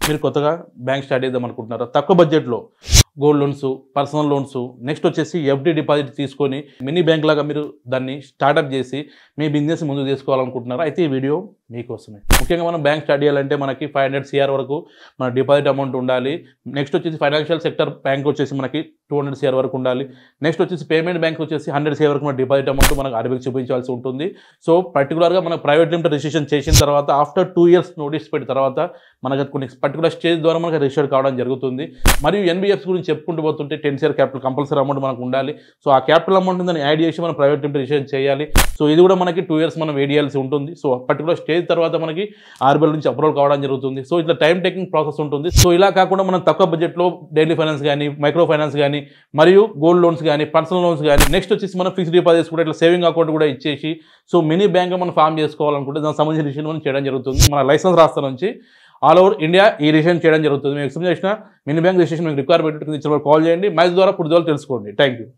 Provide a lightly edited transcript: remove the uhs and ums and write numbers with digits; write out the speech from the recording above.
మీరు కొత్తగా bank start చేద్దాం అనుకుంటున్నారా? తక్కువ బడ్జెట్లో gold loans, personal loans, next వచ్చేసి ఎఫ్డి డిపాజిట్ తీసుకొని మినీ బ్యాంక్ లాగా మీరు దాన్ని స్టార్ట్అప్ చేసి మీ బిజినెస్ ముందుకు తీసుకోవాలనుకుంటున్నారా? అయితే ఈ వీడియో మీకోసమే. ముఖ్యంగా మనం బ్యాంక్ స్టార్ట్ చేయాలంటే మనకి 500 CR వరకు మన డిపాజిట్ అమౌంట్ ఉండాలి. నెక్స్ట్ వచ్చేసి ఫైనాన్షియల్ సెక్టర్ బ్యాంక్ వచ్చేసి మనకి 200 CR వరకు ఉండాలి. నెక్స్ట్ వచ్చేసి పేమెంట్ బ్యాంక్ వచ్చేసి 100 CR వరకు మన డిపాజిట్ అమౌంట్ మనకు ఆర్బీఐకి చూపించాల్సి ఉంటుంది. సో పర్టికులర్గా మన ప్రైవేట్ లిమిటెడ్ రిజిస్ట్రేషన్ చేసిన తర్వాత ఆఫ్టర్ 2 years నోటీస్ పెట్టిన తర్వాత మనకు కొన్ని పర్టికులర్ స్టేజ్ ద్వారా మనకు రిజిస్టర్ కావడం జరుగుతుంది. మరియు ఎన్బిఎఫ్స్ గురించి చెప్పుకుంటూ పోతుంటే 10 CR క్యాపిటల్ కంపల్సరీ అమౌంట్ మనకు ఉండాలి. సో ఆ క్యాపిటల్ అమౌంట్ దాన్ని యాడ్ చేసి మనం ప్రైవేట్ లిమిటెడ్ రిజిస్ట్రేషన్ చేయాలి. సో ఇది కూడా మనకి 2 years మనం వెయిట్ చేయాల్సి ఉంటుంది. సో పర్టికులర్ స్టేజ్ తర్వాత మనకి ఆర్బీఐ నుంచి అప్రూవల్ కావడం జరుగుతుంది. సో ఇట్లా టైం టేకింగ్ ప్రాసెస్ ఉంటుంది. సో ఇలా కాకుండా మనం తక్కువ బడ్జెట్లో డైలీ ఫైనాన్స్ కానీ, మైక్రో ఫైనాన్స్ కానీ, మరియు గోల్డ్ లోన్స్ కానీ, పర్సనల్ లోన్స్ కానీ, నెక్స్ట్ వచ్చేసి మనం ఫిక్స్డ్ డిపాజిట్స్ కూడా ఇట్లా సేవింగ్ అకౌంట్ కూడా ఇచ్చేసి సో మినీ బ్యాంక్ మనం ఫామ్ చేసుకోవాలనుకుంటే దానికి సంబంధించిన రిజిస్ట్రేషన్ మనం చేయడం జరుగుతుంది. మన లైసెన్స్ రాష్ట్రం నుంచి ఆల్ ఓవర్ ఇండియా ఈ రిజిస్ట్రేషన్ చేయడం జరుగుతుంది. మీకు ఎక్స్ప్లెయిన్ చేసిన మినీ బ్యాంక్ రిజిస్ట్రేషన్ మీకు రిక్వైర్మెంట్ ఇచ్చిన కాల్ చేయండి. మ్యాచ్ ద్వారా పూర్తి ద్వారా తెలుసుకోండి. Thank you.